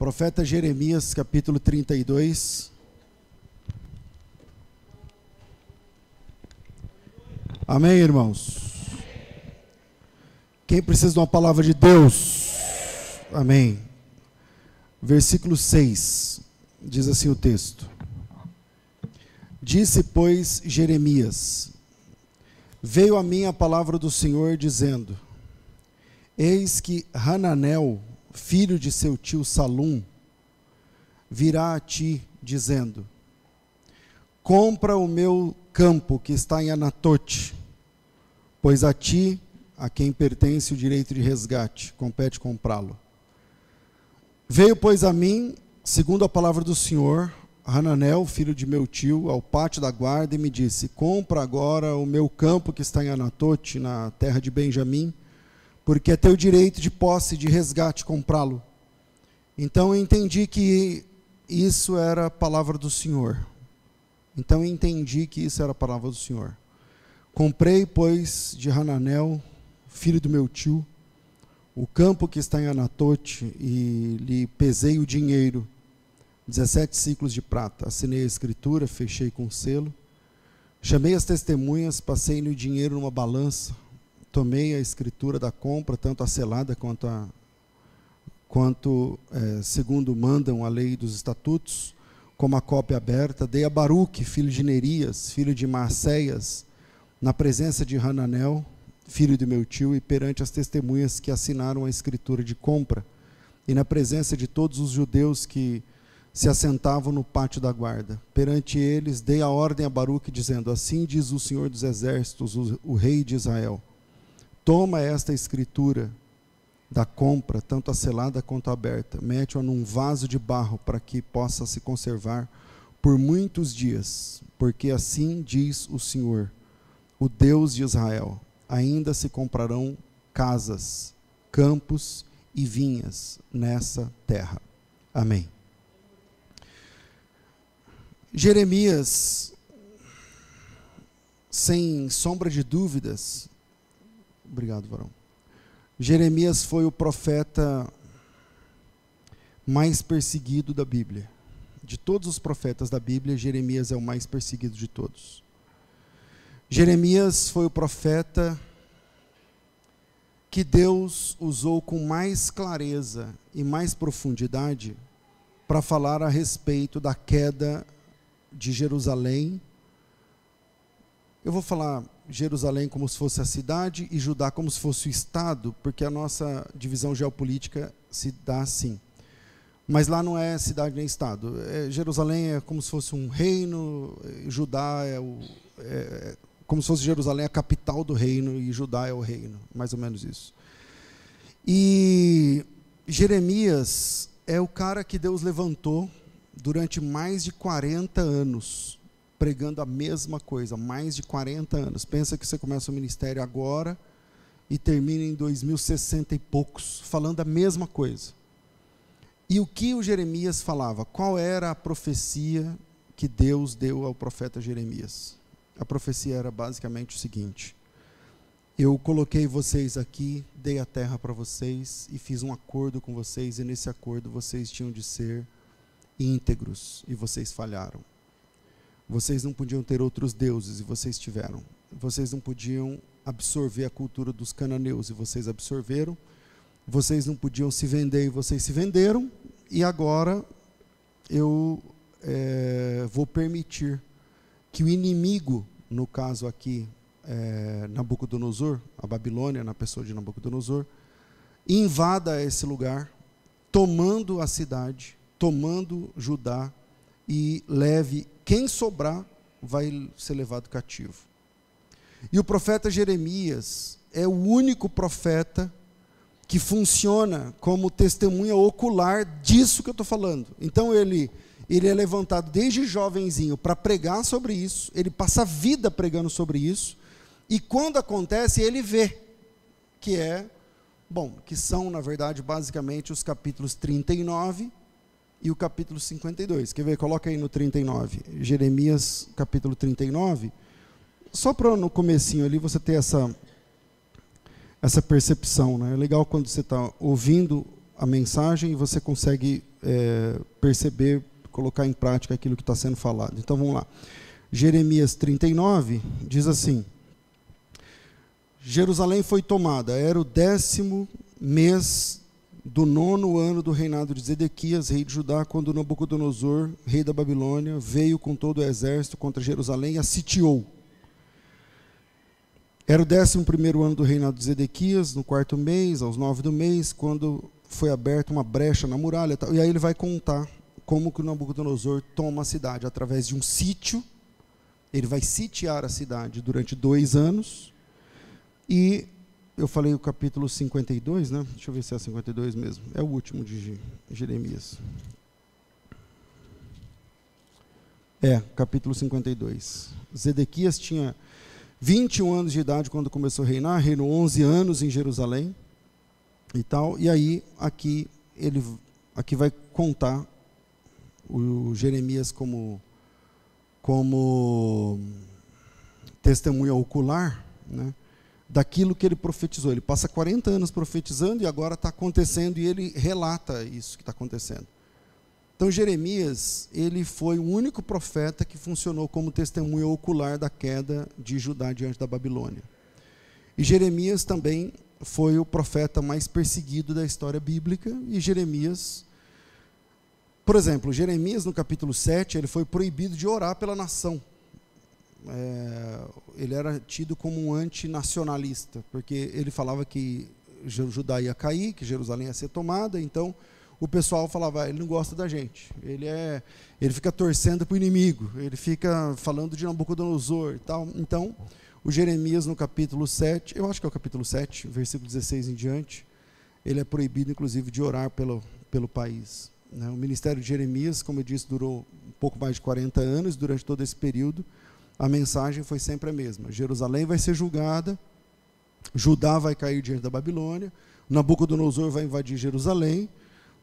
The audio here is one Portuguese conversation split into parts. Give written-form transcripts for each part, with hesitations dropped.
Profeta Jeremias, capítulo 32. Amém, irmãos? Quem precisa de uma palavra de Deus? Amém. Versículo 6, diz assim o texto. Disse, pois, Jeremias: veio a mim a palavra do Senhor, dizendo: eis que Hananel, filho de seu tio Salum, virá a ti, dizendo: compra o meu campo que está em Anatote, pois a ti, a quem pertence o direito de resgate, compete comprá-lo. Veio, pois, a mim, segundo a palavra do Senhor, Hananel, filho de meu tio, ao pátio da guarda, e me disse: compra agora o meu campo que está em Anatote, na terra de Benjamim, porque é teu direito de posse, de resgate, comprá-lo. Então eu entendi que isso era a palavra do Senhor. Comprei, pois, de Hananel, filho do meu tio, o campo que está em Anatote, e lhe pesei o dinheiro, 17 ciclos de prata. Assinei a escritura, fechei com selo. Chamei as testemunhas, passei-lhe o dinheiro numa balança. Tomei a escritura da compra, tanto a selada quanto segundo mandam a lei dos estatutos, como a cópia aberta. Dei a Baruque, filho de Nerias, filho de Maacéias, na presença de Hananel, filho de meu tio, e perante as testemunhas que assinaram a escritura de compra, e na presença de todos os judeus que se assentavam no pátio da guarda. Perante eles dei a ordem a Baruque, dizendo: assim diz o Senhor dos Exércitos, o rei de Israel: toma esta escritura da compra, tanto a selada quanto a aberta, mete-a num vaso de barro, para que possa se conservar por muitos dias, porque assim diz o Senhor, o Deus de Israel: ainda se comprarão casas, campos e vinhas nessa terra. Amém. Jeremias, sem sombra de dúvidas, obrigado, varão. Jeremias foi o profeta mais perseguido da Bíblia. De todos os profetas da Bíblia, Jeremias é o mais perseguido de todos. Jeremias foi o profeta que Deus usou com mais clareza e mais profundidade para falar a respeito da queda de Jerusalém. Eu vou falar Jerusalém como se fosse a cidade e Judá como se fosse o estado, porque a nossa divisão geopolítica se dá assim. Mas lá não é cidade nem estado. Jerusalém é como se fosse um reino, Judá é como se fosse Jerusalém a capital do reino e Judá é o reino, mais ou menos isso. E Jeremias é o cara que Deus levantou durante mais de 40 anos, pregando a mesma coisa, mais de 40 anos. Pensa que você começa o ministério agora e termina em 2060 e poucos, falando a mesma coisa. E o que o Jeremias falava? Qual era a profecia que Deus deu ao profeta Jeremias? A profecia era basicamente o seguinte: eu coloquei vocês aqui, dei a terra para vocês e fiz um acordo com vocês, e nesse acordo vocês tinham de ser íntegros, e vocês falharam. Vocês não podiam ter outros deuses, e vocês tiveram. Vocês não podiam absorver a cultura dos cananeus, e vocês absorveram. Vocês não podiam se vender, e vocês se venderam. E agora eu vou permitir que o inimigo, no caso aqui, Nabucodonosor, a Babilônia, na pessoa de Nabucodonosor, invada esse lugar, tomando a cidade, tomando Judá, e leve, quem sobrar vai ser levado cativo. E o profeta Jeremias é o único profeta que funciona como testemunha ocular disso que eu estou falando. Então ele é levantado desde jovenzinho para pregar sobre isso, ele passa a vida pregando sobre isso, e quando acontece ele vê, que são na verdade basicamente os capítulos 39 e o capítulo 52. Quer ver? Coloca aí no 39, Jeremias capítulo 39, só para no comecinho ali você ter essa percepção, né? É legal quando você está ouvindo a mensagem e você consegue perceber, colocar em prática aquilo que está sendo falado. Então vamos lá. Jeremias 39 diz assim: Jerusalém foi tomada, era o 10º mês do 9º ano do reinado de Zedequias, rei de Judá, quando Nabucodonosor, rei da Babilônia, veio com todo o exército contra Jerusalém e a sitiou. Era o 11º ano do reinado de Zedequias, no 4º mês, aos 9 do mês, quando foi aberta uma brecha na muralha. E aí ele vai contar como que o Nabucodonosor toma a cidade, através de um sítio. Ele vai sitiar a cidade durante 2 anos. E eu falei o capítulo 52, né? Deixa eu ver se é 52 mesmo. É o último de Jeremias. Capítulo 52. Zedequias tinha 21 anos de idade quando começou a reinar, reinou 11 anos em Jerusalém e tal. E aí, aqui vai contar o Jeremias como testemunha ocular, né, daquilo que ele profetizou. Ele passa 40 anos profetizando e agora está acontecendo, e ele relata isso que está acontecendo. Então Jeremias, ele foi o único profeta que funcionou como testemunha ocular da queda de Judá diante da Babilônia. E Jeremias também foi o profeta mais perseguido da história bíblica. E Jeremias, por exemplo, Jeremias no capítulo 7, ele foi proibido de orar pela nação. Ele era tido como um antinacionalista, porque ele falava que Judá ia cair, que Jerusalém ia ser tomada. Então o pessoal falava: ele não gosta da gente, ele fica torcendo para o inimigo, ele fica falando de Nabucodonosor e tal. Então o Jeremias no capítulo 7, eu acho que é o capítulo 7, versículo 16 em diante, ele é proibido inclusive de orar pelo país, né? O ministério de Jeremias, como eu disse, durou um pouco mais de 40 anos. Durante todo esse período a mensagem foi sempre a mesma: Jerusalém vai ser julgada, Judá vai cair diante da Babilônia, Nabucodonosor vai invadir Jerusalém,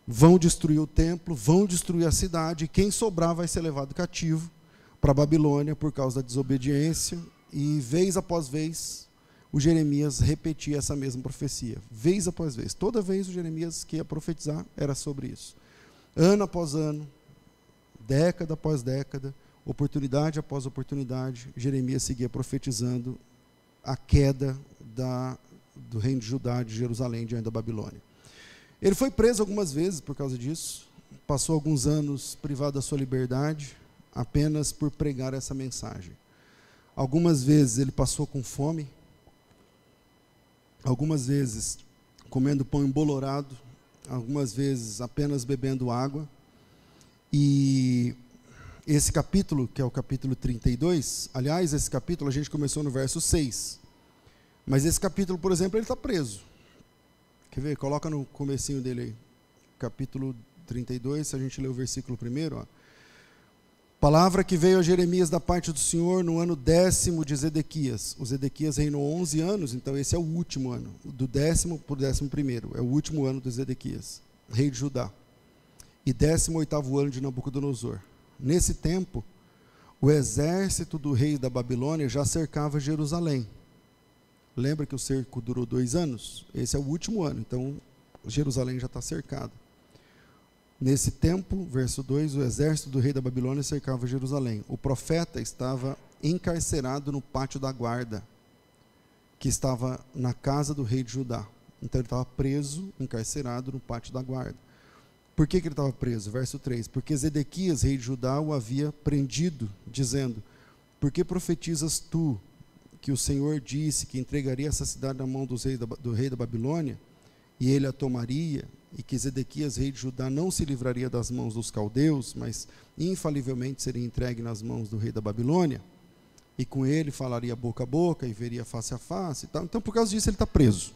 vão destruir o templo, vão destruir a cidade, e quem sobrar vai ser levado cativo para a Babilônia por causa da desobediência. E vez após vez o Jeremias repetia essa mesma profecia, vez após vez. Toda vez o Jeremias que ia profetizar era sobre isso. Ano após ano, década após década, oportunidade após oportunidade, Jeremias seguia profetizando a queda do reino de Judá, de Jerusalém, diante da Babilônia. Ele foi preso algumas vezes por causa disso, passou alguns anos privado da sua liberdade, apenas por pregar essa mensagem. Algumas vezes ele passou com fome, algumas vezes comendo pão embolorado, algumas vezes apenas bebendo água. E esse capítulo, que é o capítulo 32, aliás, esse capítulo a gente começou no verso 6, mas esse capítulo, por exemplo, ele está preso. Quer ver? Coloca no comecinho dele aí, capítulo 32, se a gente ler o versículo primeiro, ó. Palavra que veio a Jeremias da parte do Senhor no ano 10º de Zedequias. O Zedequias reinou 11 anos, então esse é o último ano, do 10º para o 11º, é o último ano do Zedequias, rei de Judá. E 18º ano de Nabucodonosor. Nesse tempo, o exército do rei da Babilônia já cercava Jerusalém. Lembra que o cerco durou 2 anos? Esse é o último ano, então Jerusalém já está cercado. Nesse tempo, verso 2, o exército do rei da Babilônia cercava Jerusalém. O profeta estava encarcerado no pátio da guarda, que estava na casa do rei de Judá. Então ele estava preso, encarcerado no pátio da guarda. Por que ele estava preso? Verso 3, porque Zedequias, rei de Judá, o havia prendido, dizendo: por que profetizas tu que o Senhor disse que entregaria essa cidade na mão do rei da Babilônia, e ele a tomaria, e que Zedequias, rei de Judá, não se livraria das mãos dos caldeus, mas infalivelmente seria entregue nas mãos do rei da Babilônia, e com ele falaria boca a boca e veria face a face e tal. Então, por causa disso, ele está preso.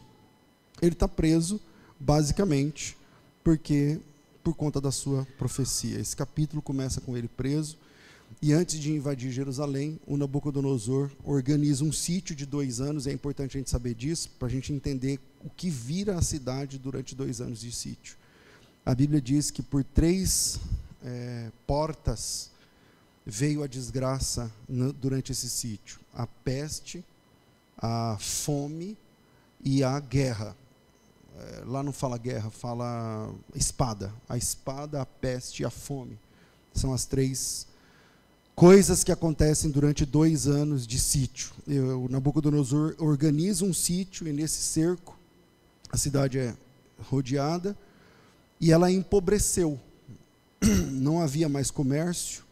Ele está preso, basicamente, por conta da sua profecia. Esse capítulo começa com ele preso, e antes de invadir Jerusalém, o Nabucodonosor organiza um sítio de 2 anos. É importante a gente saber disso, para a gente entender o que vira a cidade durante 2 anos de sítio. A Bíblia diz que por 3 portas veio a desgraça durante esse sítio: a peste, a fome e a guerra. lá não fala guerra, fala espada. A espada, a peste e a fome. São as 3 coisas que acontecem durante 2 anos de sítio. O Nabucodonosor organiza um sítio, e nesse cerco, a cidade é rodeada, e ela empobreceu. Não havia mais comércio,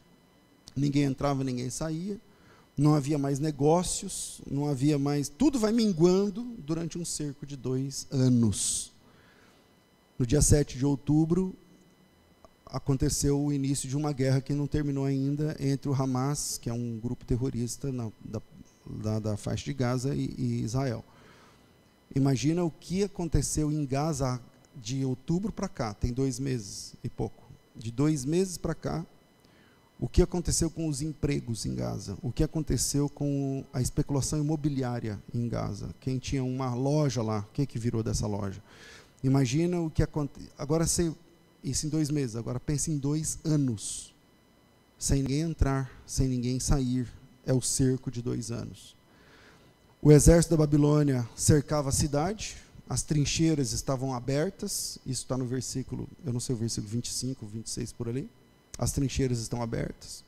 ninguém entrava, ninguém saía, não havia mais negócios, não havia mais... Tudo vai minguando durante um cerco de 2 anos. No dia 7 de outubro, aconteceu o início de uma guerra que não terminou ainda entre o Hamas, que é um grupo terrorista da faixa de Gaza, e Israel. Imagina o que aconteceu em Gaza de outubro para cá, tem 2 meses e pouco. De 2 meses para cá, o que aconteceu com os empregos em Gaza? O que aconteceu com a especulação imobiliária em Gaza? Quem tinha uma loja lá, quem que virou dessa loja? Imagina o que aconteceu. Agora, isso em 2 meses, agora pense em 2 anos. Sem ninguém entrar, sem ninguém sair. É o cerco de 2 anos. O exército da Babilônia cercava a cidade, as trincheiras estavam abertas, isso está no versículo, eu não sei o versículo 25, 26 por ali. As trincheiras estão abertas,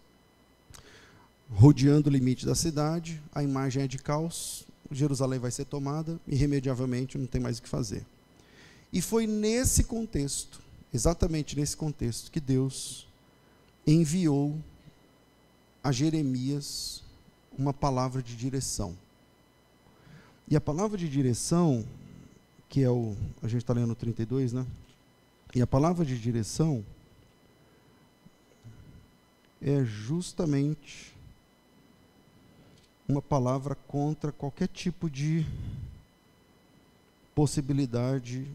rodeando o limite da cidade, a imagem é de caos, Jerusalém vai ser tomada, irremediavelmente não tem mais o que fazer. E foi nesse contexto, exatamente nesse contexto, que Deus enviou a Jeremias uma palavra de direção. E a palavra de direção, que é a gente está lendo o 32, né? E a palavra de direção é justamente uma palavra contra qualquer tipo de possibilidade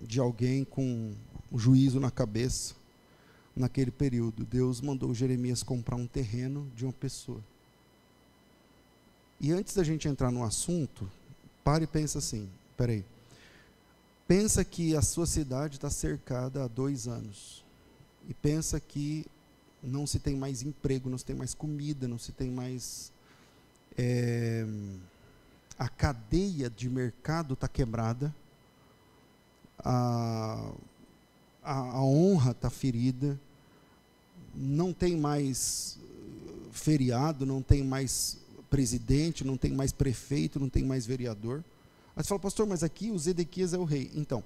de alguém com o juízo na cabeça naquele período. Deus mandou Jeremias comprar um terreno de uma pessoa. E antes da gente entrar no assunto, pare e pensa assim, peraí. Pensa que a sua cidade está cercada há 2 anos. E pensa que não se tem mais emprego, não se tem mais comida, não se tem mais... a cadeia de mercado está quebrada, a honra está ferida, não tem mais feriado, não tem mais presidente, não tem mais prefeito, não tem mais vereador. Aí você fala, pastor, mas aqui o Zedequias é o rei. Então,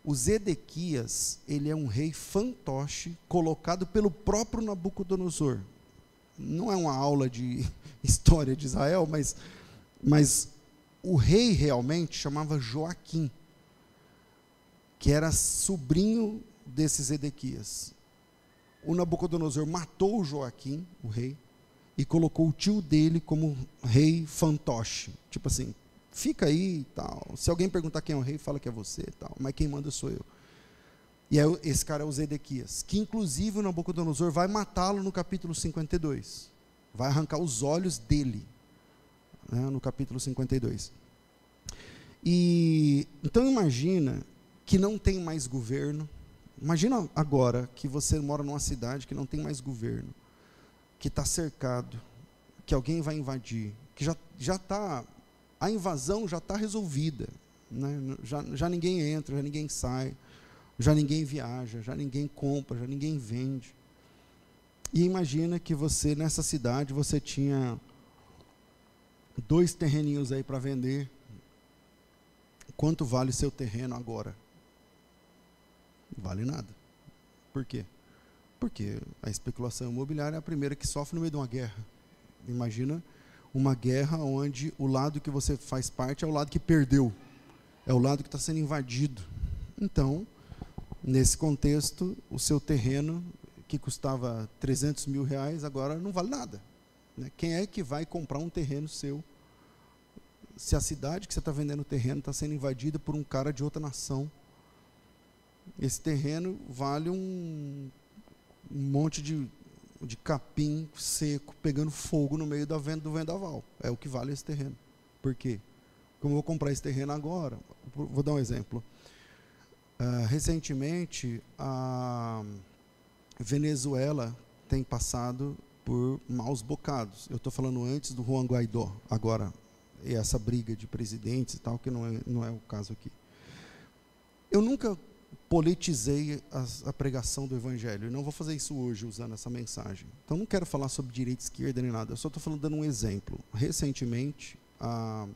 o Zedequias, ele é um rei fantoche, colocado pelo próprio Nabucodonosor. Não é uma aula de história de Israel, mas o rei realmente chamava Joaquim, que era sobrinho desse Zedequias. O Nabucodonosor matou o Joaquim, o rei, e colocou o tio dele como rei fantoche. Tipo assim, fica aí e tal. Se alguém perguntar quem é o rei, fala que é você e tal. Mas quem manda sou eu. E aí, esse cara é o Zedequias, que inclusive o Nabucodonosor vai matá-lo no capítulo 52. Vai arrancar os olhos dele, né, no capítulo 52. E então imagina que não tem mais governo. Imagina agora que você mora numa cidade que não tem mais governo, que está cercado, que alguém vai invadir, que já está, a invasão já está resolvida, né? Já ninguém entra, já ninguém sai, já ninguém viaja, já ninguém compra, já ninguém vende. E imagina que você, nessa cidade, você tinha 2 terreninhos aí para vender. Quanto vale o seu terreno agora? Não vale nada. Por quê? Porque a especulação imobiliária é a primeira que sofre no meio de uma guerra. Imagina uma guerra onde o lado que você faz parte é o lado que perdeu, é o lado que está sendo invadido. Então, nesse contexto, o seu terreno, que custava 300 mil reais, agora não vale nada, né? Quem é que vai comprar um terreno seu, se a cidade que você está vendendo o terreno está sendo invadida por um cara de outra nação? Esse terreno vale um monte de capim seco, pegando fogo no meio do vendaval. É o que vale esse terreno. Por quê? Como eu vou comprar esse terreno agora? Vou dar um exemplo. Recentemente, a Venezuela tem passado por maus bocados. Eu estou falando antes do Juan Guaidó, agora, e essa briga de presidentes e tal, que não é o caso aqui. Eu nunca politizei a pregação do Evangelho, e não vou fazer isso hoje usando essa mensagem. Então não quero falar sobre direita e esquerda nem nada, eu só estou falando, dando um exemplo. Recentemente, a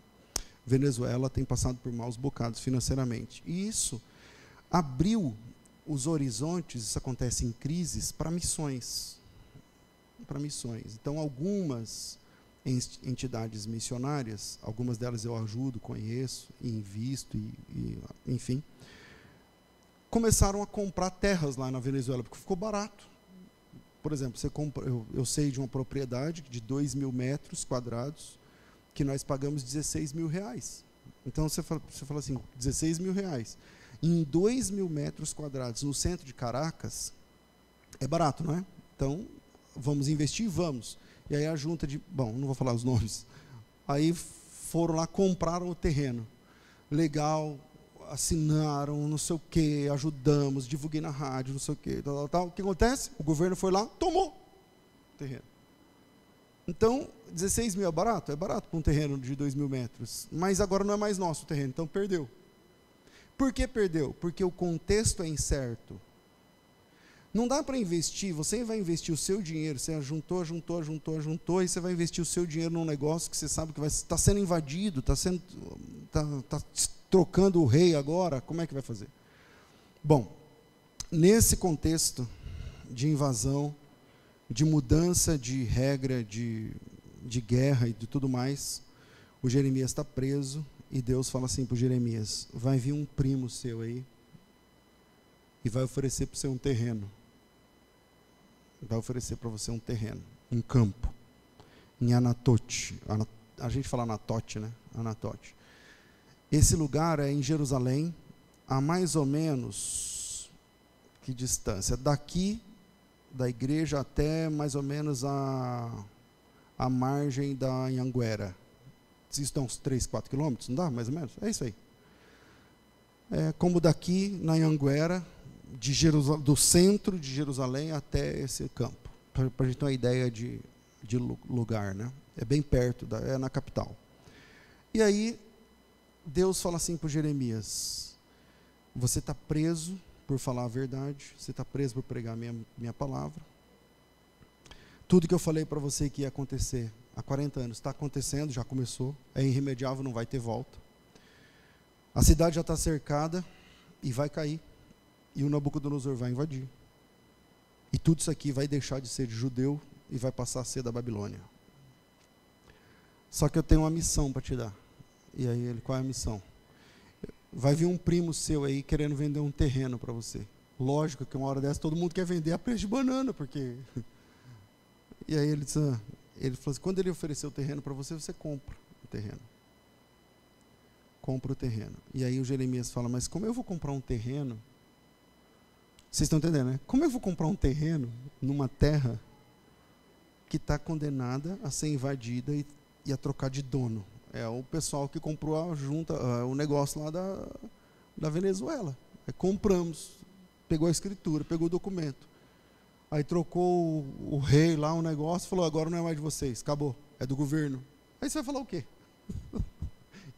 Venezuela tem passado por maus bocados financeiramente, e isso abriu os horizontes, isso acontece em crises, para missões. Então, algumas entidades missionárias, algumas delas eu ajudo, conheço, invisto, enfim, começaram a comprar terras lá na Venezuela, porque ficou barato. Por exemplo, você compra, eu sei de uma propriedade de 2.000 metros quadrados, que nós pagamos R$16.000. Então, você fala assim, R$16.000. Em 2.000 metros quadrados, no centro de Caracas, é barato, não é? Então, vamos investir? Vamos. E aí a junta não vou falar os nomes, aí foram lá, compraram o terreno. Legal, assinaram, não sei o quê, ajudamos, divulguei na rádio, não sei o quê, tal. O que acontece? O governo foi lá, tomou o terreno. Então, 16 mil é barato? É barato para um terreno de 2.000 metros. Mas agora não é mais nosso o terreno, então perdeu. Por que perdeu? Porque o contexto é incerto. Não dá para investir, você vai investir o seu dinheiro, você juntou, e você vai investir o seu dinheiro num negócio que você sabe que está sendo invadido, está trocando o rei agora, como é que vai fazer? Bom, nesse contexto de invasão, de mudança de regra, de guerra e de tudo mais, o Jeremias está preso, e Deus fala assim para o Jeremias, vai vir um primo seu aí, e vai oferecer para você um terreno. Vai oferecer para você um terreno, um campo, em Anatote. A gente fala Anatote, né? Anatote. Esse lugar é em Jerusalém, a mais ou menos, que distância? Daqui, da igreja, até mais ou menos a margem da Anhanguera. Isso dá uns 3, 4 quilômetros, não dá? Mais ou menos? É isso aí. É como daqui, na Anhanguera, do centro de Jerusalém até esse campo, para a gente ter uma ideia de lugar, né? É bem perto, é na capital. E aí, Deus fala assim para Jeremias, você está preso por falar a verdade, você está preso por pregar minha palavra, tudo que eu falei para você que ia acontecer há 40 anos, está acontecendo, já começou, é irremediável, não vai ter volta, a cidade já está cercada e vai cair, e o Nabucodonosor vai invadir. E tudo isso aqui vai deixar de ser de judeu e vai passar a ser da Babilônia. Só que eu tenho uma missão para te dar. E aí ele, qual é a missão? Vai vir um primo seu aí querendo vender um terreno para você. Lógico que uma hora dessa todo mundo quer vender a preço de banana, porque... E aí ele falou assim, quando ele oferecer o terreno para você, você compra o terreno. Compra o terreno. E aí o Jeremias fala, mas como eu vou comprar um terreno? Vocês estão entendendo, né? Como eu vou comprar um terreno numa terra que está condenada a ser invadida e a trocar de dono? É o pessoal que comprou o negócio lá da Venezuela. Aí compramos, pegou a escritura, pegou o documento. Aí trocou o rei lá, o negócio, falou, agora não é mais de vocês, acabou, é do governo. Aí você vai falar o quê? O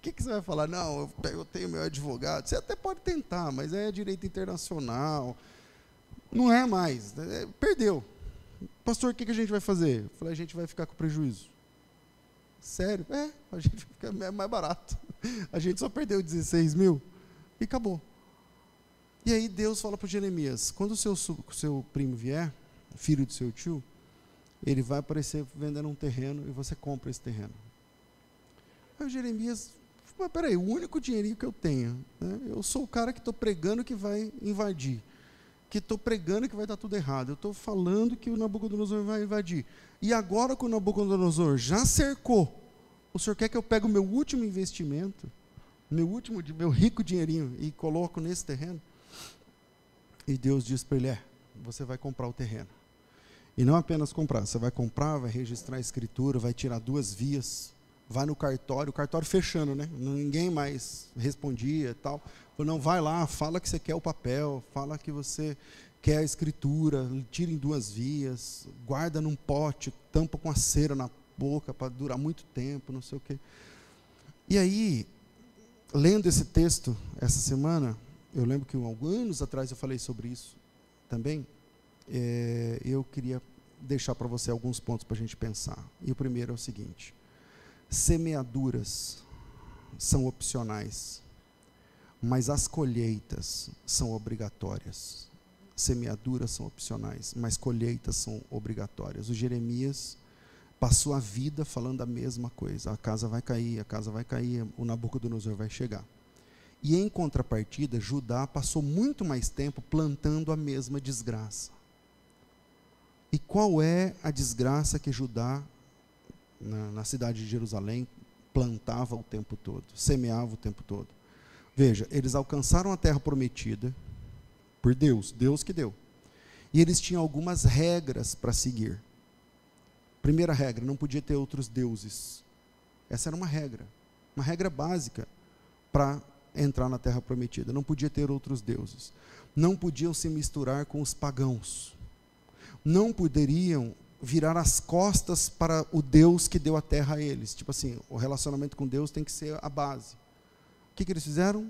que você vai falar? Não, eu tenho meu advogado. Você até pode tentar, mas é direito internacional. Não é mais, perdeu. Pastor, o que a gente vai fazer? Eu falei, a gente vai ficar com prejuízo. Sério? A gente fica mais barato. A gente só perdeu 16 mil e acabou. E aí Deus fala para Jeremias, quando o seu primo vier, filho do seu tio, ele vai aparecer vendendo um terreno e você compra esse terreno. Aí o Jeremias, mas peraí, o único dinheirinho que eu tenho, né? Eu sou o cara que estou pregando que vai invadir, que estou pregando que vai dar tudo errado, eu estou falando que o Nabucodonosor vai invadir, e agora que o Nabucodonosor já cercou, o senhor quer que eu pegue o meu último investimento, meu rico dinheirinho, e coloco nesse terreno? E Deus diz para ele, você vai comprar o terreno, e não apenas comprar, você vai comprar, vai registrar a escritura, vai tirar 2 vias, vai no cartório, o cartório fechando, né? Ninguém mais respondia e tal. Falou, não, vai lá, fala que você quer o papel, fala que você quer a escritura, tira em 2 vias, guarda num pote, tampa com a cera na boca para durar muito tempo, não sei o quê. E aí, lendo esse texto essa semana, eu lembro que alguns anos atrás eu falei sobre isso também. Eu queria deixar para você alguns pontos para a gente pensar. E o primeiro é o seguinte: semeaduras são opcionais, mas as colheitas são obrigatórias. Semeaduras são opcionais, mas colheitas são obrigatórias. O Jeremias passou a vida falando a mesma coisa: a casa vai cair, a casa vai cair, o Nabucodonosor vai chegar. E em contrapartida, Judá passou muito mais tempo plantando a mesma desgraça. E qual é a desgraça que Judá, na cidade de Jerusalém, plantava o tempo todo, semeava o tempo todo? Veja, eles alcançaram a terra prometida por Deus, Deus que deu. E eles tinham algumas regras para seguir. Primeira regra: não podia ter outros deuses. Essa era uma regra básica para entrar na terra prometida. Não podia ter outros deuses. Não podiam se misturar com os pagãos. Não poderiam virar as costas para o Deus que deu a terra a eles. Tipo assim, o relacionamento com Deus tem que ser a base. O que eles fizeram?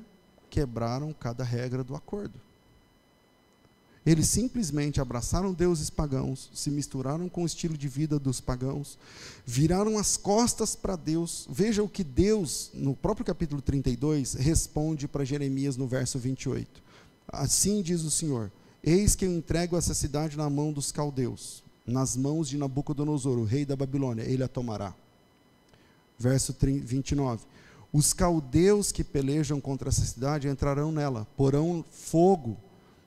Quebraram cada regra do acordo. Eles simplesmente abraçaram deuses pagãos, se misturaram com o estilo de vida dos pagãos, viraram as costas para Deus. Veja o que Deus, no próprio capítulo 32, responde para Jeremias no verso 28. Assim diz o Senhor: eis que eu entrego essa cidade na mão dos caldeus, nas mãos de Nabucodonosor, o rei da Babilônia, ele a tomará. Verso 29. Os caldeus que pelejam contra essa cidade entrarão nela, porão fogo,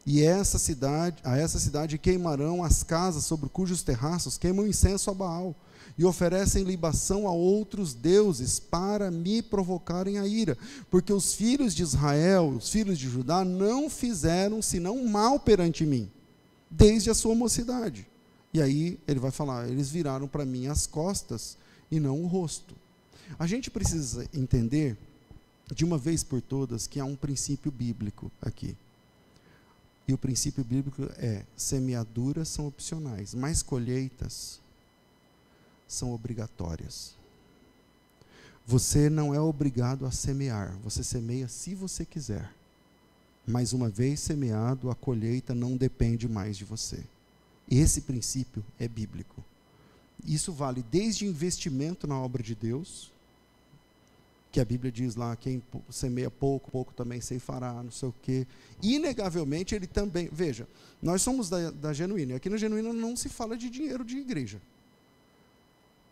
e a essa cidade queimarão as casas sobre cujos terraços queimam incenso a Baal, e oferecem libação a outros deuses para me provocarem a ira, porque os filhos de Israel, os filhos de Judá, não fizeram senão mal perante mim, desde a sua mocidade. E aí ele vai falar: eles viraram para mim as costas e não o rosto. A gente precisa entender, de uma vez por todas, que há um princípio bíblico aqui. E o princípio bíblico é: semeaduras são opcionais, mas colheitas são obrigatórias. Você não é obrigado a semear, você semeia se você quiser. Mas uma vez semeado, a colheita não depende mais de você. Esse princípio é bíblico. Isso vale desde investimento na obra de Deus, que a Bíblia diz lá: quem semeia pouco, pouco também ceifará, não sei o quê. Inegavelmente ele também, veja, nós somos da Genuína, e aqui na Genuína não se fala de dinheiro de igreja.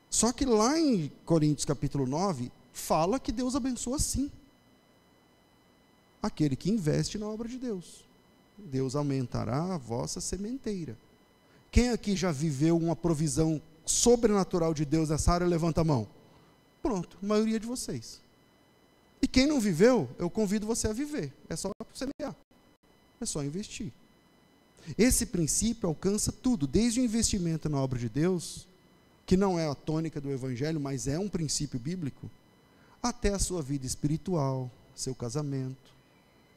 Só que lá em Coríntios capítulo 9, fala que Deus abençoa sim aquele que investe na obra de Deus. Deus aumentará a vossa sementeira. Quem aqui já viveu uma provisão sobrenatural de Deus nessa área, levanta a mão. Pronto, a maioria de vocês. E quem não viveu, eu convido você a viver. É só semear, é só investir. Esse princípio alcança tudo, desde o investimento na obra de Deus, que não é a tônica do Evangelho, mas é um princípio bíblico, até a sua vida espiritual, seu casamento,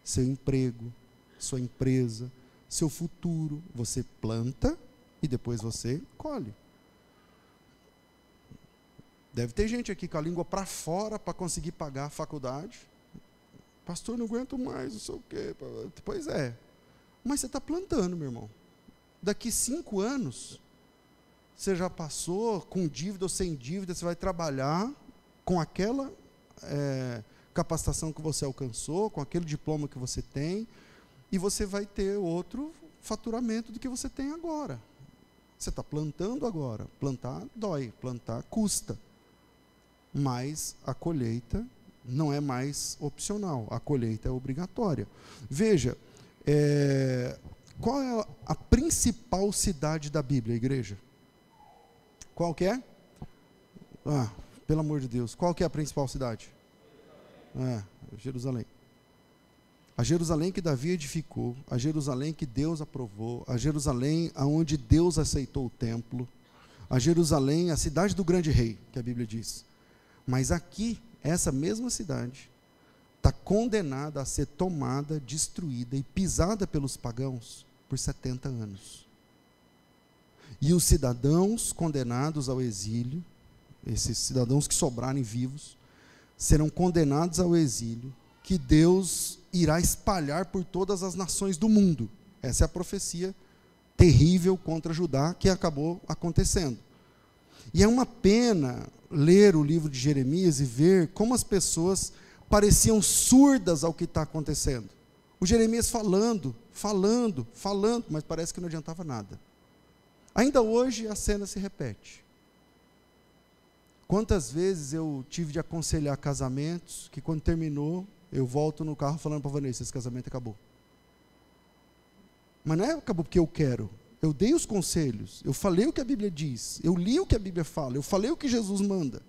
seu emprego, sua empresa, seu futuro. Você planta e depois você colhe. Deve ter gente aqui com a língua para fora para conseguir pagar a faculdade. Pastor, não aguento mais, não sei o quê. Pois é. Mas você está plantando, meu irmão. Daqui 5 anos, você já passou com dívida ou sem dívida, você vai trabalhar com aquela capacitação que você alcançou, com aquele diploma que você tem, e você vai ter outro faturamento do que você tem agora. Você está plantando agora. Plantar dói, plantar custa. Mas a colheita não é mais opcional, a colheita é obrigatória. Veja, qual é a principal cidade da Bíblia, igreja? Qual que é? Pelo amor de Deus, qual que é a principal cidade? Jerusalém. A Jerusalém que Davi edificou, a Jerusalém que Deus aprovou, a Jerusalém onde Deus aceitou o templo, a Jerusalém, a cidade do grande rei, que a Bíblia diz. Mas aqui, essa mesma cidade está condenada a ser tomada, destruída e pisada pelos pagãos por 70 anos. E os cidadãos condenados ao exílio, esses cidadãos que sobrarem vivos, serão condenados ao exílio, que Deus irá espalhar por todas as nações do mundo. Essa é a profecia terrível contra Judá que acabou acontecendo. E é uma pena ler o livro de Jeremias e ver como as pessoas pareciam surdas ao que está acontecendo. O Jeremias falando, mas parece que não adiantava nada. Ainda hoje a cena se repete. Quantas vezes eu tive de aconselhar casamentos, que quando terminou, eu volto no carro falando para a Vanessa, esse casamento acabou. Mas não é acabou porque eu quero. Eu dei os conselhos, eu falei o que a Bíblia diz, eu li o que a Bíblia fala, eu falei o que Jesus manda.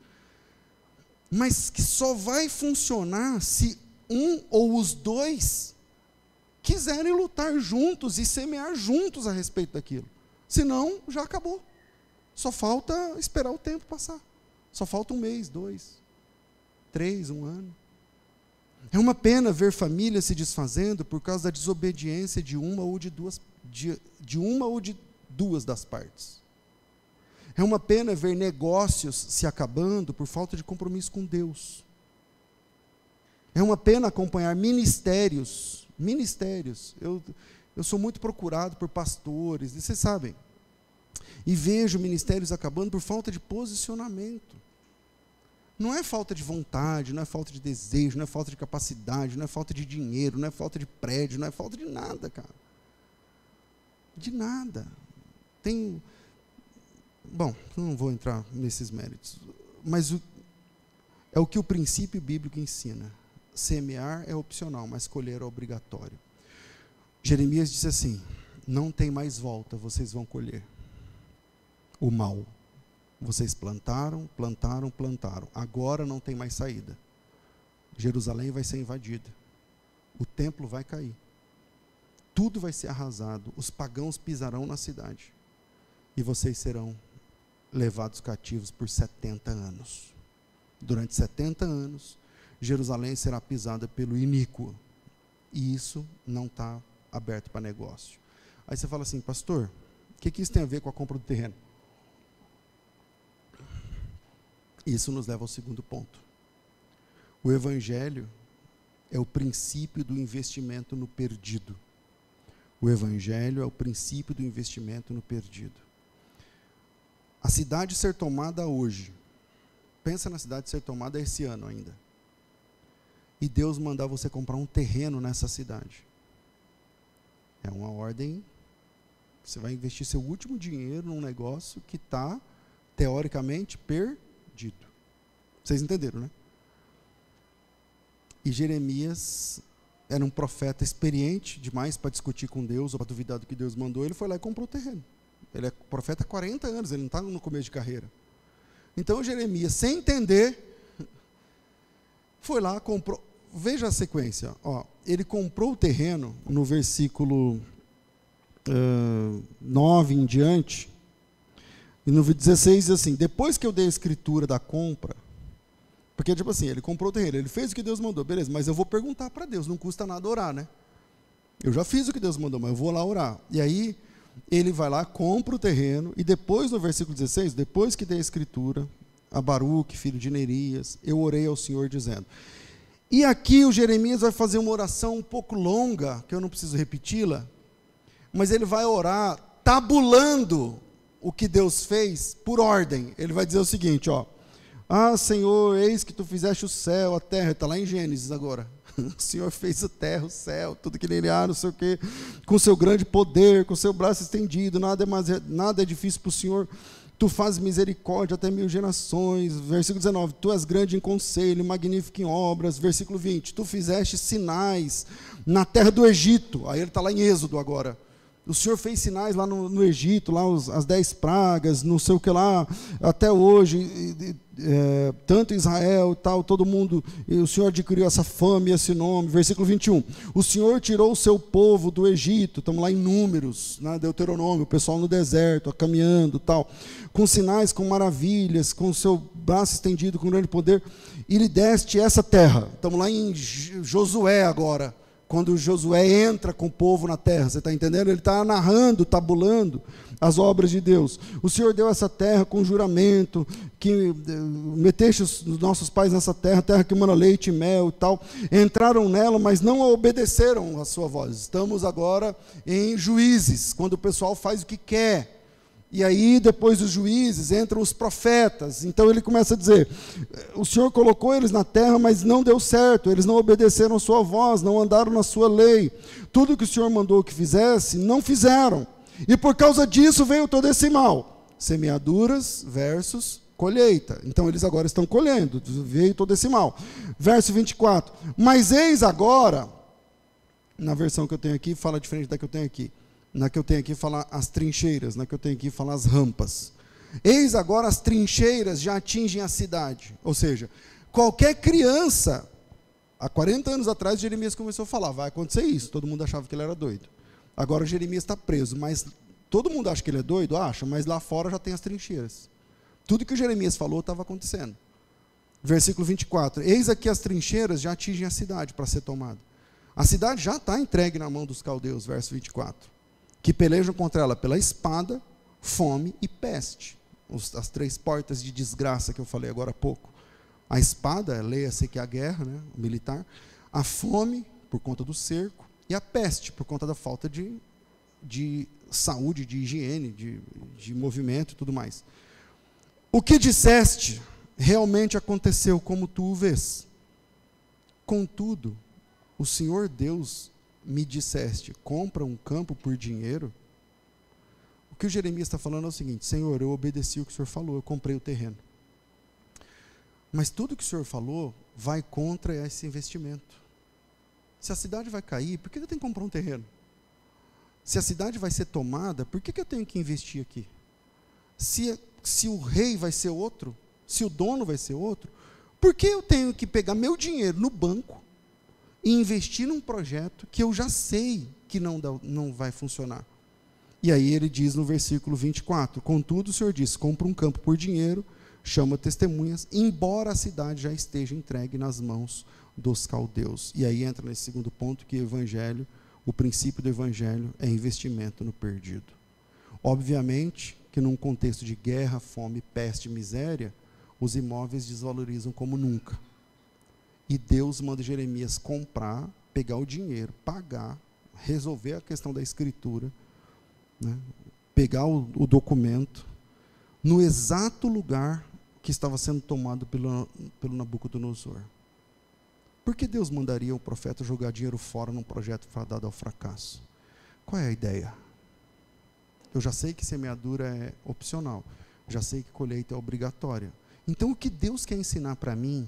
Mas que só vai funcionar se um ou os dois quiserem lutar juntos e semear juntos a respeito daquilo. Senão, já acabou. Só falta esperar o tempo passar. Só falta 1 mês, 2, 3, 1 ano. É uma pena ver famílias se desfazendo por causa da desobediência de uma ou de duas das partes. É uma pena ver negócios se acabando por falta de compromisso com Deus. É uma pena acompanhar ministérios. Eu sou muito procurado por pastores, e vocês sabem, e vejo ministérios acabando por falta de posicionamento. Não é falta de vontade, não é falta de desejo, não é falta de capacidade, não é falta de dinheiro, não é falta de prédio, não é falta de nada, cara. De nada. Bom, não vou entrar nesses méritos, mas é o que o princípio bíblico ensina. Semear é opcional, mas colher é obrigatório. Jeremias disse assim: não tem mais volta, vocês vão colher o mal. Vocês plantaram, agora não tem mais saída. Jerusalém vai ser invadida, o templo vai cair, tudo vai ser arrasado, os pagãos pisarão na cidade, e vocês serão levados cativos por 70 anos. Durante 70 anos, Jerusalém será pisada pelo iníquo, e isso não está aberto para negócio. Aí você fala assim: pastor, o que isso tem a ver com a compra do terreno? Isso nos leva ao segundo ponto. O Evangelho é o princípio do investimento no perdido. O Evangelho é o princípio do investimento no perdido. A cidade ser tomada hoje, pensa na cidade ser tomada esse ano ainda, e Deus mandar você comprar um terreno nessa cidade. É uma ordem, você vai investir seu último dinheiro num negócio que está, teoricamente, perdido. Vocês entenderam, né? E Jeremias era um profeta experiente demais para discutir com Deus, ou para duvidar do que Deus mandou. Ele foi lá e comprou o terreno. Ele é profeta há 40 anos, ele não está no começo de carreira. Então Jeremias, sem entender, foi lá, comprou. Veja a sequência. Ele comprou o terreno, no versículo 9 em diante. E no 16 diz assim: depois que eu dei a escritura da compra, porque tipo assim, ele comprou o terreno, ele fez o que Deus mandou, beleza, mas eu vou perguntar para Deus, não custa nada orar, né? Eu já fiz o que Deus mandou, mas eu vou lá orar. E aí, ele vai lá, compra o terreno, e depois no versículo 16, depois que dei a escritura a Baruque, filho de Nerias, eu orei ao Senhor dizendo. E aqui o Jeremias vai fazer uma oração um pouco longa, que eu não preciso repeti-la, mas ele vai orar tabulando o que Deus fez por ordem. Ele vai dizer o seguinte: Senhor, eis que tu fizeste o céu, a terra, está lá em Gênesis agora. O Senhor fez a terra, o céu, tudo que nele há, não sei o quê, com seu grande poder, com seu braço estendido, nada é difícil para o Senhor. Tu fazes misericórdia até 1000 gerações. Versículo 19, tu és grande em conselho, magnífico em obras. Versículo 20, tu fizeste sinais na terra do Egito. Aí ele está lá em Êxodo agora. O Senhor fez sinais lá no Egito, lá as 10 pragas, não sei o que lá, até hoje, tanto Israel e tal, todo mundo, e o Senhor adquiriu essa fama e esse nome. Versículo 21, o Senhor tirou o seu povo do Egito, estamos lá em Números, né, Deuteronômio, o pessoal no deserto, caminhando tal, com sinais, com maravilhas, com o seu braço estendido, com grande poder, e lhe deste essa terra. Estamos lá em Josué agora, quando Josué entra com o povo na terra, você está entendendo? Ele está narrando, tabulando as obras de Deus. O Senhor deu essa terra com juramento, que meteste os nossos pais nessa terra, terra que mana leite e mel e tal. Entraram nela, mas não obedeceram a sua voz. Estamos agora em Juízes, quando o pessoal faz o que quer. E aí, depois dos juízes, entram os profetas. Então ele começa a dizer, o Senhor colocou eles na terra, mas não deu certo. Eles não obedeceram a sua voz, não andaram na sua lei. Tudo que o Senhor mandou que fizesse, não fizeram. E por causa disso veio todo esse mal. Semeaduras versus colheita. Então eles agora estão colhendo, veio todo esse mal. Verso 24. Mas eis agora, na versão que eu tenho aqui, fala diferente da que eu tenho aqui. Na que eu tenho aqui fala as trincheiras, na que eu tenho aqui fala as rampas. Eis agora as trincheiras já atingem a cidade. Ou seja, qualquer criança, há 40 anos atrás, Jeremias começou a falar, vai acontecer isso. Todo mundo achava que ele era doido. Agora Jeremias está preso, mas todo mundo acha que ele é doido? Acha, mas lá fora já tem as trincheiras. Tudo que o Jeremias falou estava acontecendo. Versículo 24. Eis aqui as trincheiras já atingem a cidade para ser tomada. A cidade já está entregue na mão dos caldeus, verso 24. Que pelejam contra ela pela espada, fome e peste. As 3 portas de desgraça que eu falei agora há pouco. A espada, leia-se que é a guerra, né, militar. A fome, por conta do cerco. E a peste, por conta da falta de saúde, de higiene, de movimento e tudo mais. O que disseste realmente aconteceu como tu o vês. Contudo, o Senhor Deus me disseste, compra um campo por dinheiro. O que o Jeremias está falando é o seguinte, Senhor, eu obedeci o que o Senhor falou, eu comprei o terreno. Mas tudo que o Senhor falou vai contra esse investimento. Se a cidade vai cair, por que eu tenho que comprar um terreno? Se a cidade vai ser tomada, por que eu tenho que investir aqui? Se o rei vai ser outro, se o dono vai ser outro, por que eu tenho que pegar meu dinheiro no banco e investir num projeto que eu já sei que não vai funcionar? E aí ele diz no versículo 24, contudo o Senhor diz, compra um campo por dinheiro, chama testemunhas, embora a cidade já esteja entregue nas mãos dos caldeus. E aí entra nesse segundo ponto que o evangelho, o princípio do evangelho é investimento no perdido. Obviamente que num contexto de guerra, fome, peste e miséria, os imóveis desvalorizam como nunca. E Deus manda Jeremias comprar, pegar o dinheiro, pagar, resolver a questão da escritura, né, pegar o documento, no exato lugar que estava sendo tomado pelo Nabucodonosor. Por que Deus mandaria o profeta jogar dinheiro fora num projeto fadado ao fracasso? Qual é a ideia? Eu já sei que semeadura é opcional, já sei que colheita é obrigatória. Então o que Deus quer ensinar para mim,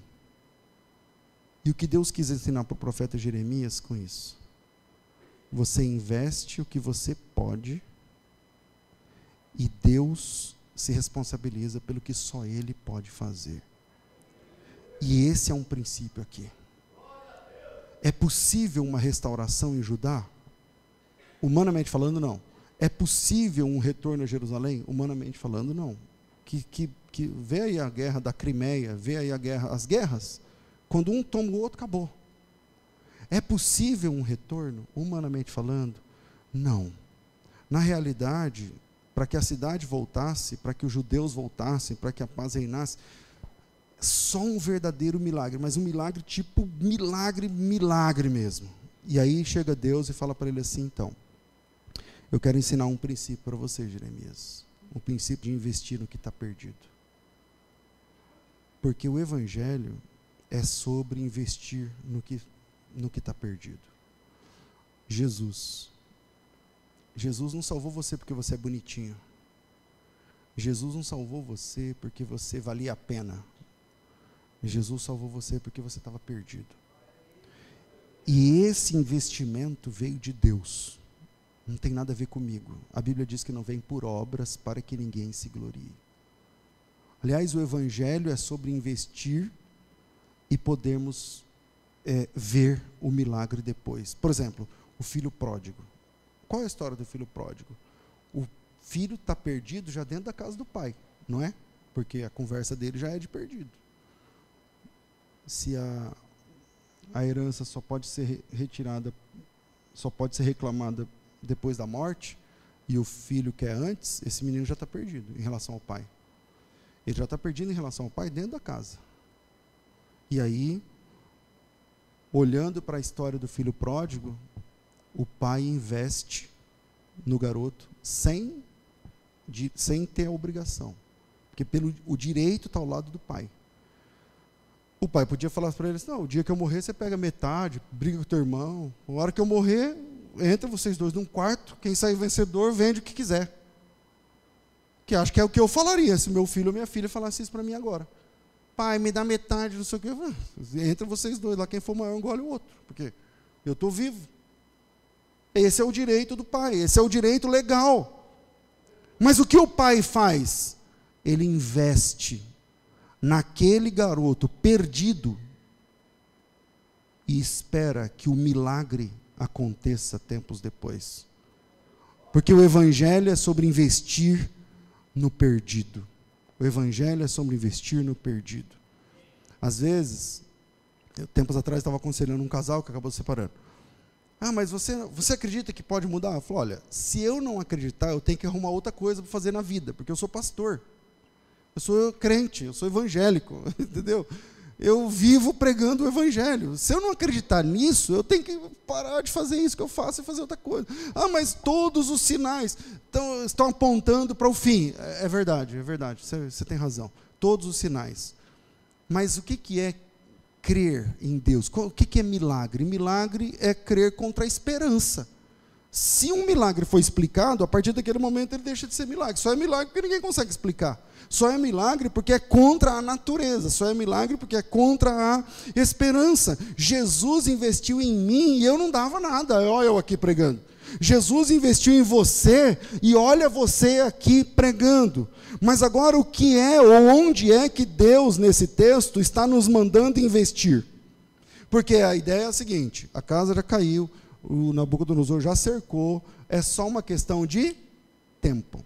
e o que Deus quis ensinar para o profeta Jeremias com isso? Você investe o que você pode, e Deus se responsabiliza pelo que só Ele pode fazer. E esse é um princípio aqui. É possível uma restauração em Judá? Humanamente falando, não. É possível um retorno a Jerusalém? Humanamente falando, não. Vê aí a guerra da Crimeia, vê aí as guerras. Quando um toma o outro, acabou. É possível um retorno? Humanamente falando, não. Na realidade, para que a cidade voltasse, para que os judeus voltassem, para que a paz reinasse, só um verdadeiro milagre, mas um milagre tipo milagre mesmo. E aí chega Deus e fala para ele assim, então, eu quero ensinar um princípio para você, Jeremias, um princípio de investir no que está perdido. Porque o evangelho é sobre investir no que está perdido. Jesus não salvou você porque você é bonitinho. Jesus não salvou você porque você valia a pena. Jesus salvou você porque você estava perdido. E esse investimento veio de Deus. Não tem nada a ver comigo. A Bíblia diz que não vem por obras para que ninguém se glorie. Aliás, o evangelho é sobre investir e podermos ver o milagre depois. Por exemplo, o filho pródigo. Qual é a história do filho pródigo? O filho está perdido já dentro da casa do pai, não é? Porque a conversa dele já é de perdido. Se a herança só pode ser retirada, só pode ser reclamada depois da morte, e o filho quer antes, esse menino já está perdido em relação ao pai. Ele já está perdido em relação ao pai dentro da casa. E aí, olhando para a história do filho pródigo, o pai investe no garoto sem ter a obrigação. Porque o direito está ao lado do pai. O pai podia falar para eles, não, o dia que eu morrer você pega metade, briga com o teu irmão. Na hora que eu morrer, entra vocês dois num quarto, quem sair vencedor vende o que quiser. Que acho que é o que eu falaria, se meu filho ou minha filha falasse isso para mim agora. Pai, me dá metade, não sei o quê. Entra vocês dois lá, quem for maior engole o outro. Porque eu estou vivo. Esse é o direito do pai, esse é o direito legal. Mas o que o pai faz? Ele investe naquele garoto perdido e espera que o milagre aconteça tempos depois. Porque o evangelho é sobre investir no perdido. O evangelho é sobre investir no perdido. Às vezes, tempos atrás estava aconselhando um casal que acabou se separando. Ah, mas você acredita que pode mudar? Eu falo, olha, se eu não acreditar, eu tenho que arrumar outra coisa para fazer na vida, porque eu sou pastor. Eu sou crente, eu sou evangélico, entendeu? Eu vivo pregando o evangelho. Se eu não acreditar nisso, eu tenho que parar de fazer isso que eu faço e fazer outra coisa. Ah, mas todos os sinais estão apontando para o fim. É verdade, você tem razão. Todos os sinais. Mas o que é crer em Deus? O que é milagre? Milagre é crer contra a esperança. Se um milagre for explicado, a partir daquele momento ele deixa de ser milagre. Só é milagre porque ninguém consegue explicar. Só é milagre porque é contra a natureza. Só é milagre porque é contra a esperança. Jesus investiu em mim e eu não dava nada. Olha eu aqui pregando. Jesus investiu em você e olha você aqui pregando. Mas agora o que é ou onde é que Deus nesse texto está nos mandando investir? Porque a ideia é a seguinte, a casa já caiu, o Nabucodonosor já cercou, é só uma questão de tempo.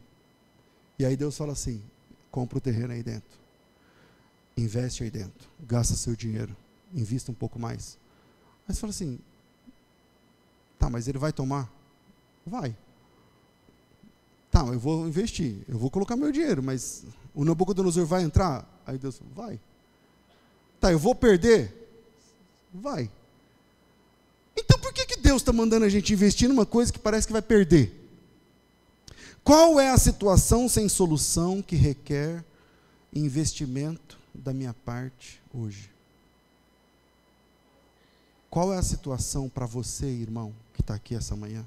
E aí Deus fala assim, compra o terreno aí dentro, investe aí dentro, gasta seu dinheiro, invista um pouco mais. Aí você fala assim, tá, mas ele vai tomar? Vai. Tá, eu vou investir, eu vou colocar meu dinheiro, mas o Nabucodonosor vai entrar? Aí Deus fala, vai. Tá, eu vou perder? Vai. Então por que Deus está mandando a gente investir numa coisa que parece que vai perder? Qual é a situação sem solução que requer investimento da minha parte hoje? Qual é a situação para você, irmão, que está aqui essa manhã,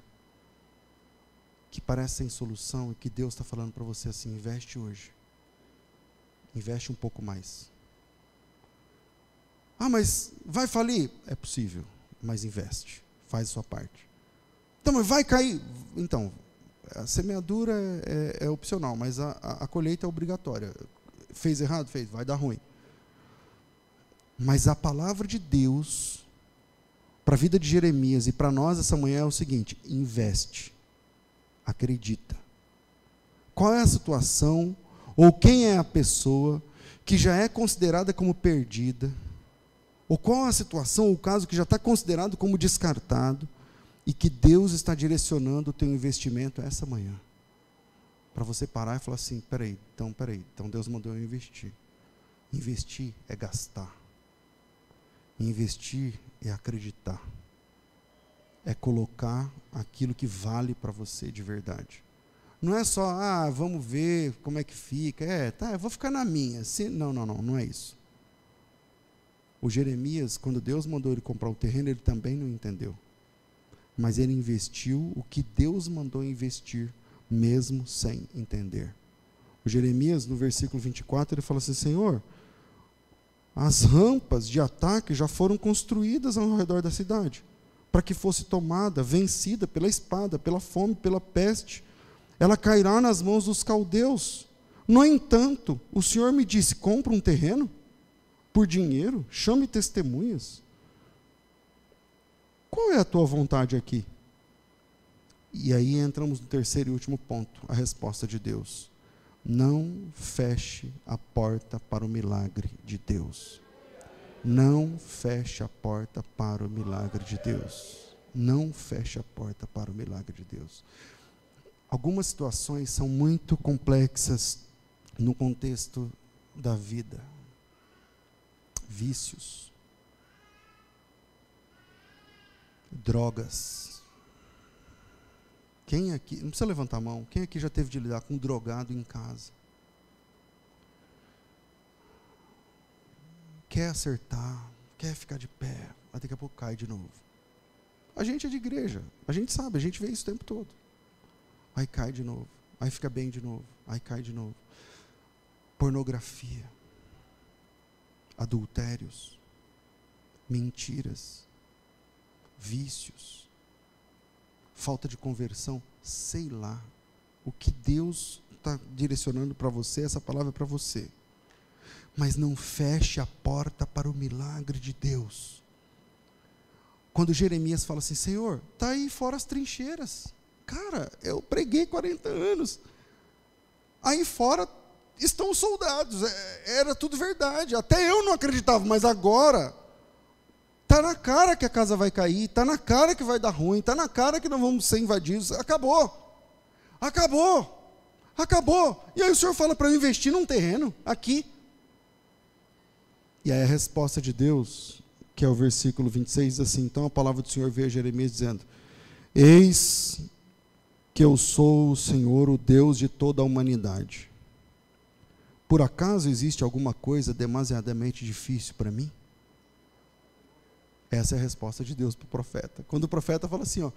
que parece sem solução e que Deus está falando para você assim, investe hoje. Investe um pouco mais. Ah, mas vai falir? É possível, mas investe. Faz a sua parte. Então, mas vai cair? Então, a semeadura é opcional, mas a colheita é obrigatória. Fez errado? Fez, vai dar ruim. Mas a palavra de Deus, para a vida de Jeremias e para nós essa manhã é o seguinte, investe. Acredita. Qual é a situação, ou quem é a pessoa que já é considerada como perdida, ou qual é a situação, ou o caso que já está considerado como descartado, e que Deus está direcionando o teu investimento essa manhã, para você parar e falar assim, peraí, então Deus mandou eu investir. Investir é gastar. Investir é acreditar. É colocar aquilo que vale para você de verdade. Não é só, vamos ver como é que fica. Eu vou ficar na minha. Não é isso. O Jeremias, quando Deus mandou ele comprar o terreno, ele também não entendeu. Mas ele investiu o que Deus mandou investir, mesmo sem entender. O Jeremias, no versículo 24, ele fala assim, Senhor, as rampas de ataque já foram construídas ao redor da cidade, para que fosse tomada, vencida pela espada, pela fome, pela peste. Ela cairá nas mãos dos caldeus. No entanto, o Senhor me disse, compra um terreno por dinheiro, chame testemunhas. Qual é a tua vontade aqui? E aí entramos no terceiro e último ponto, a resposta de Deus. Não feche a porta para o milagre de Deus. Não feche a porta para o milagre de Deus. Não feche a porta para o milagre de Deus. Algumas situações são muito complexas no contexto da vida. Vícios, drogas. Quem aqui, não precisa levantar a mão, quem aqui já teve de lidar com um drogado em casa? Quer acertar, quer ficar de pé, mas daqui a pouco cai de novo. A gente é de igreja, a gente sabe, a gente vê isso o tempo todo. Aí cai de novo, aí fica bem de novo, aí cai de novo. Pornografia, adultérios, mentiras, vícios, falta de conversão, sei lá. O que Deus está direcionando para você, essa palavra é para você. Mas não feche a porta para o milagre de Deus. Quando Jeremias fala assim, Senhor, está aí fora as trincheiras. Cara, eu preguei 40 anos. Aí fora estão os soldados. Era tudo verdade. Até eu não acreditava, mas agora está na cara que a casa vai cair, está na cara que vai dar ruim, está na cara que não vamos ser invadidos. Acabou. Acabou. Acabou. E aí o Senhor fala para eu investir num terreno aqui. E aí a resposta de Deus, que é o versículo 26, diz assim, então a palavra do Senhor veio a Jeremias dizendo, eis que eu sou o Senhor, o Deus de toda a humanidade. Por acaso existe alguma coisa demasiadamente difícil para mim? Essa é a resposta de Deus para o profeta. Quando o profeta fala assim, ó,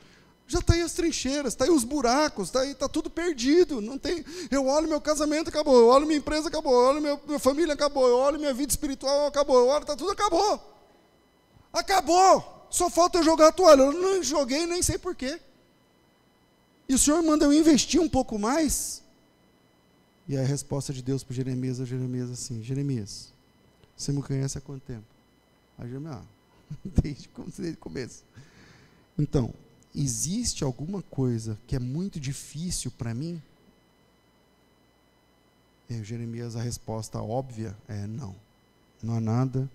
já está aí as trincheiras, está aí os buracos, está tudo perdido. Não tem, eu olho meu casamento, acabou. Eu olho minha empresa, acabou. Eu olho minha família, acabou. Eu olho minha vida espiritual, acabou. Eu olho, está tudo, acabou. Acabou. Só falta eu jogar a toalha. Eu não joguei, nem sei porquê. E o Senhor manda eu investir um pouco mais. E a resposta de Deus para Jeremias é assim, Jeremias, você me conhece há quanto tempo? Aí Jeremias, desde o começo. Então, existe alguma coisa que é muito difícil para mim? E Jeremias, a resposta óbvia é não. Não há nada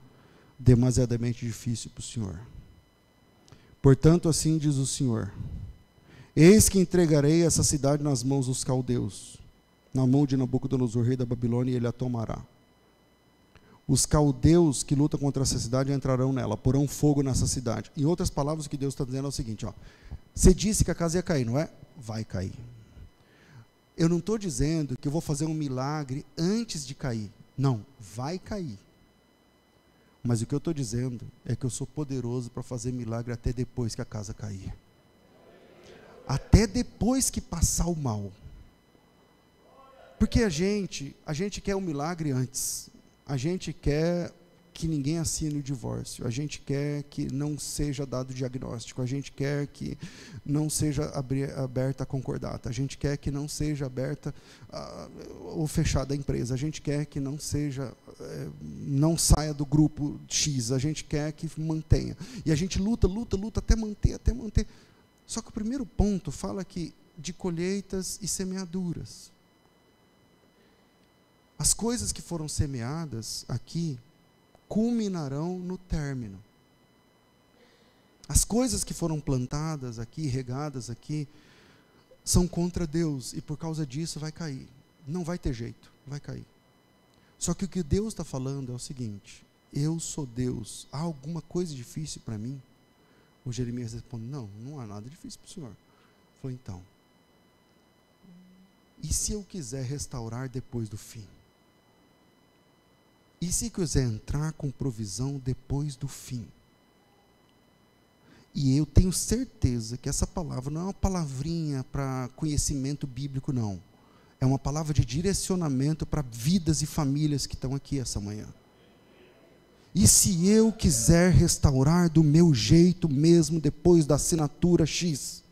demasiadamente difícil para o Senhor. Portanto, assim diz o Senhor, eis que entregarei essa cidade nas mãos dos caldeus, na mão de Nabucodonosor, rei da Babilônia, e ele a tomará. Os caldeus que lutam contra essa cidade entrarão nela, porão fogo nessa cidade. Em outras palavras, o que Deus está dizendo é o seguinte, ó, você disse que a casa ia cair, não é? Vai cair. Eu não estou dizendo que eu vou fazer um milagre antes de cair. Não, vai cair. Mas o que eu estou dizendo é que eu sou poderoso para fazer milagre até depois que a casa cair. Até depois que passar o mal. Porque a gente quer um milagre antes. A gente quer que ninguém assine o divórcio. A gente quer que não seja dado diagnóstico. A gente quer que não seja aberta a concordata. A gente quer que não seja aberta ou fechada a empresa. A gente quer que não seja, não saia do grupo X. A gente quer que mantenha. E a gente luta até manter. Só que o primeiro ponto fala que de colheitas e semeaduras. As coisas que foram semeadas aqui culminarão no término. As coisas que foram plantadas aqui, regadas aqui, são contra Deus e por causa disso vai cair. Não vai ter jeito, vai cair. Só que o que Deus está falando é o seguinte, eu sou Deus, há alguma coisa difícil para mim? O Jeremias responde, não há nada difícil para o Senhor. Falou, então, e se eu quiser restaurar depois do fim? E se quiser entrar com provisão depois do fim? E eu tenho certeza que essa palavra não é uma palavrinha para conhecimento bíblico, não. É uma palavra de direcionamento para vidas e famílias que estão aqui essa manhã. E se eu quiser restaurar do meu jeito mesmo depois da assinatura X?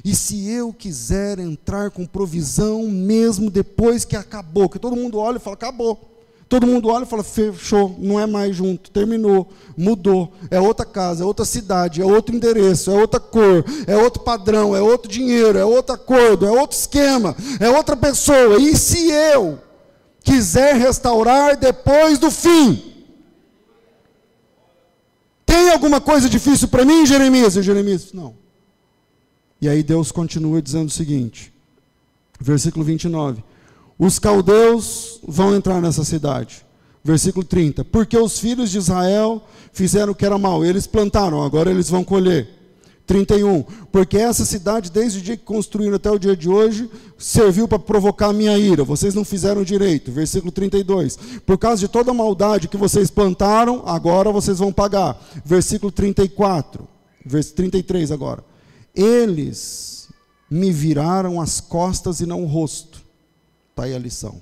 E se eu quiser entrar com provisão mesmo depois que acabou? Que todo mundo olha e fala, acabou. Todo mundo olha e fala, fechou, não é mais junto, terminou, mudou, é outra casa, é outra cidade, é outro endereço, é outra cor, é outro padrão, é outro dinheiro, é outro acordo, é outro esquema, é outra pessoa. E se eu quiser restaurar depois do fim? Tem alguma coisa difícil para mim, Jeremias? E Jeremias disse, não. E aí Deus continua dizendo o seguinte, versículo 29. Os caldeus vão entrar nessa cidade. Versículo 30. Porque os filhos de Israel fizeram o que era mal. Eles plantaram, agora eles vão colher. 31. Porque essa cidade, desde o dia que construíram até o dia de hoje, serviu para provocar a minha ira. Vocês não fizeram direito. Versículo 32. Por causa de toda a maldade que vocês plantaram, agora vocês vão pagar. Versículo 34. Versículo 33 agora. Eles me viraram as costas e não o rosto. Está aí a lição.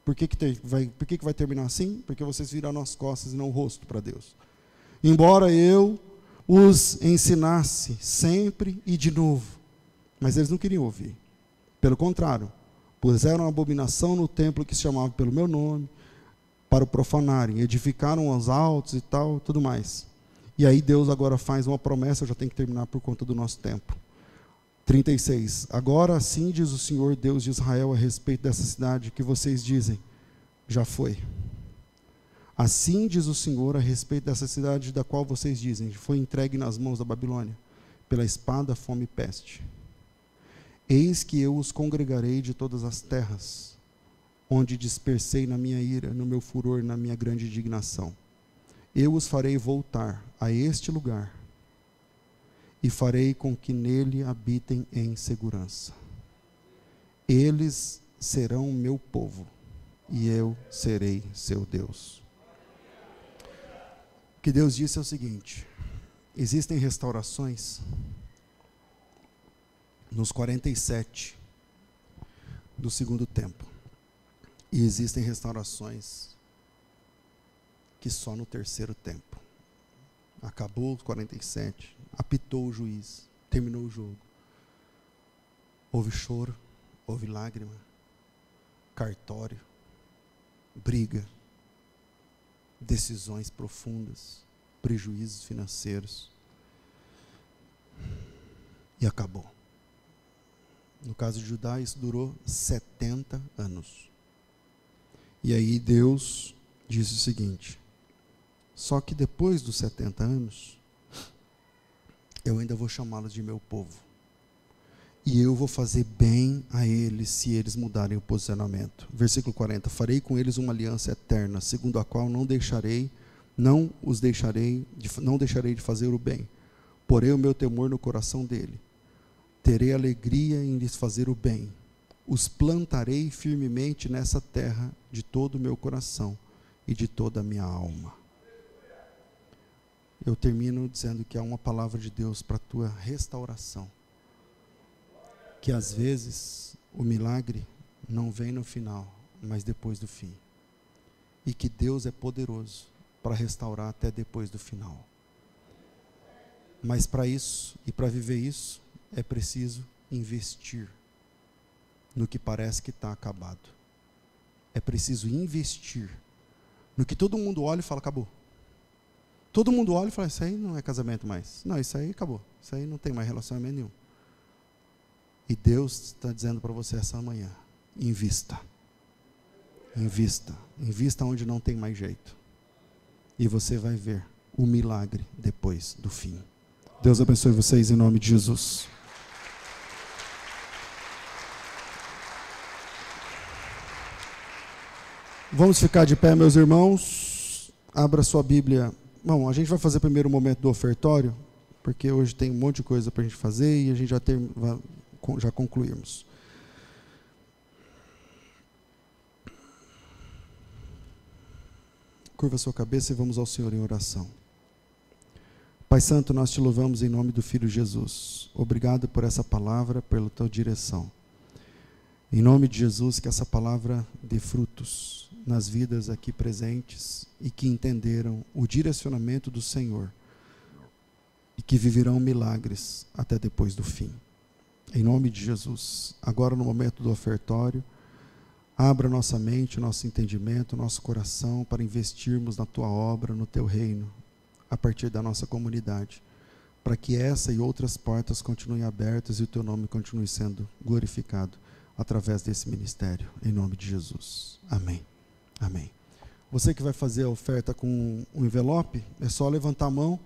Por que vai terminar assim? Porque vocês viraram as costas e não o rosto para Deus. Embora eu os ensinasse sempre e de novo. Mas eles não queriam ouvir. Pelo contrário, puseram abominação no templo que se chamava pelo meu nome, para o profanarem. Edificaram os altos e tal, tudo mais. E aí Deus agora faz uma promessa, eu já tenho que terminar por conta do nosso tempo. 36. Agora assim diz o Senhor Deus de Israel a respeito dessa cidade que vocês dizem, já foi. Assim diz o Senhor a respeito dessa cidade da qual vocês dizem, foi entregue nas mãos da Babilônia, pela espada, fome e peste. Eis que eu os congregarei de todas as terras, onde dispersei na minha ira, no meu furor, na minha grande indignação. Eu os farei voltar a este lugar, e farei com que nele habitem em segurança. Eles serão meu povo, e eu serei seu Deus. O que Deus disse é o seguinte, existem restaurações nos 47 do segundo tempo, e existem restaurações que só no terceiro tempo. Acabou os 47, apitou o juiz, terminou o jogo. Houve choro, houve lágrima, cartório, briga, decisões profundas, prejuízos financeiros. E acabou. No caso de Judá, isso durou 70 anos. E aí Deus disse o seguinte, só que depois dos 70 anos, eu ainda vou chamá-los de meu povo. E eu vou fazer bem a eles, se eles mudarem o posicionamento. Versículo 40. Farei com eles uma aliança eterna, segundo a qual não deixarei de fazer o bem. Porei o meu temor no coração dele. Terei alegria em lhes fazer o bem. Os plantarei firmemente nessa terra de todo o meu coração e de toda a minha alma. Eu termino dizendo que há uma palavra de Deus para a tua restauração. Que às vezes o milagre não vem no final, mas depois do fim. E que Deus é poderoso para restaurar até depois do final. Mas para isso, e para viver isso, é preciso investir no que parece que está acabado. É preciso investir no que todo mundo olha e fala, acabou. Todo mundo olha e fala, isso aí não é casamento mais. Não, isso aí acabou. Isso aí não tem mais relacionamento nenhum. E Deus está dizendo para você essa manhã, invista. Invista. Invista onde não tem mais jeito. E você vai ver o milagre depois do fim. Deus abençoe vocês em nome de Jesus. Vamos ficar de pé, meus irmãos. Abra sua Bíblia. Bom, a gente vai fazer primeiro o momento do ofertório, porque hoje tem um monte de coisa para a gente fazer e a gente já concluímos. Curva sua cabeça e vamos ao Senhor em oração. Pai Santo, nós te louvamos em nome do Filho Jesus. Obrigado por essa palavra, pela tua direção. Em nome de Jesus, que essa palavra dê frutos nas vidas aqui presentes e que entenderam o direcionamento do Senhor e que viverão milagres até depois do fim. Em nome de Jesus, agora no momento do ofertório, abra nossa mente, nosso entendimento, nosso coração para investirmos na tua obra, no teu reino, a partir da nossa comunidade, para que essa e outras portas continuem abertas e o teu nome continue sendo glorificado através desse ministério, em nome de Jesus. Amém. Amém. Você que vai fazer a oferta com um envelope, é só levantar a mão.